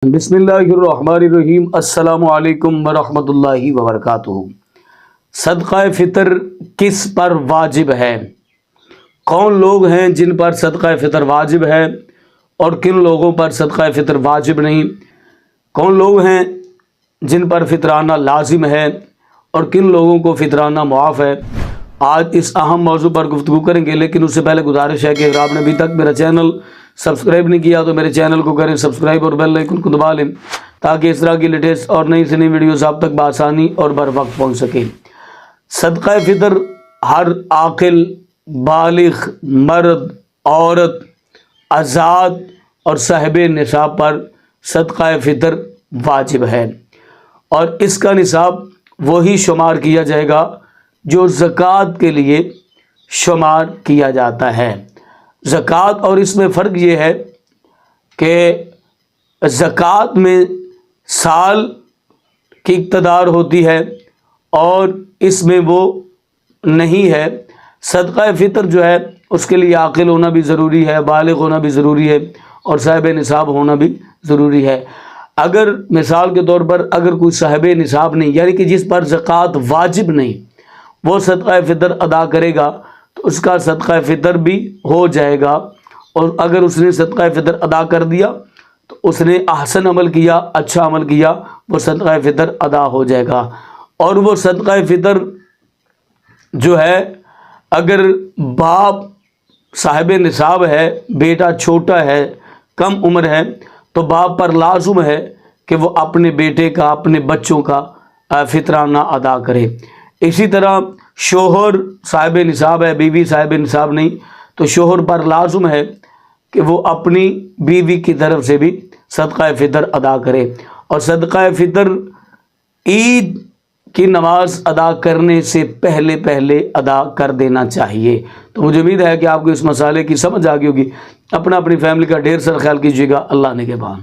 بسم اللہ الرحمن الرحیم۔ السلام علیکم ورحمۃ اللہ وبرکاتہ۔ صدقہ فطر کس پر واجب ہے؟ کون لوگ ہیں جن پر صدقہ فطر واجب ہے اور کن لوگوں پر صدقہ فطر واجب نہیں؟ کون لوگ ہیں جن پر فطرانہ لازم ہے اور کن لوگوں کو فطرانہ معاف ہے؟ آج اس اہم موضوع پر گفتگو کریں گے، لیکن اس سے پہلے گزارش ہے کہ اگر آپ نے ابھی تک میرا چینل سبسکرائب نہیں کیا تو میرے چینل کو کریں سبسکرائب اور بیل آئیکن کو دبا لیں تاکہ اس طرح کی لیٹسٹ اور نئی سے نئی ویڈیوز آپ تک بآسانی اور بر وقت پہنچ سکیں۔ صدقہ فطر ہر عاقل، بالغ، مرد، عورت، آزاد اور صاحب نصاب پر صدقہ فطر واجب ہے، اور اس کا نصاب وہی شمار کیا جائے گا جو زکوٰۃ کے لیے شمار کیا جاتا ہے۔ زکوٰۃ اور اس میں فرق یہ ہے کہ زکوٰۃ میں سال کی اقتدار ہوتی ہے اور اس میں وہ نہیں ہے۔ صدقہ فطر جو ہے اس کے لیے عاقل ہونا بھی ضروری ہے، بالغ ہونا بھی ضروری ہے اور صاحب نصاب ہونا بھی ضروری ہے۔ اگر مثال کے طور پر اگر کوئی صاحب نصاب نہیں، یعنی کہ جس پر زکوٰۃ واجب نہیں، وہ صدقہ فطر ادا کرے گا تو اس کا صدقہ فطر بھی ہو جائے گا، اور اگر اس نے صدقہ فطر ادا کر دیا تو اس نے احسن عمل کیا، اچھا عمل کیا، وہ صدقہ فطر ادا ہو جائے گا۔ اور وہ صدقہ فطر جو ہے اگر باپ صاحب نصاب ہے، بیٹا چھوٹا ہے، کم عمر ہے، تو باپ پر لازم ہے کہ وہ اپنے بیٹے کا، اپنے بچوں کا فطرانہ ادا کرے۔ اسی طرح شوہر صاحب نصاب ہے، بیوی صاحب نصاب نہیں، تو شوہر پر لازم ہے کہ وہ اپنی بیوی کی طرف سے بھی صدقہ فطر ادا کرے، اور صدقہ فطر عید کی نماز ادا کرنے سے پہلے ادا کر دینا چاہیے۔ تو مجھے امید ہے کہ آپ کو اس مسئلے کی سمجھ آ گئی ہوگی۔ اپنی فیملی کا ڈھیر سارا خیال کیجیے گا۔ اللہ نگہبان۔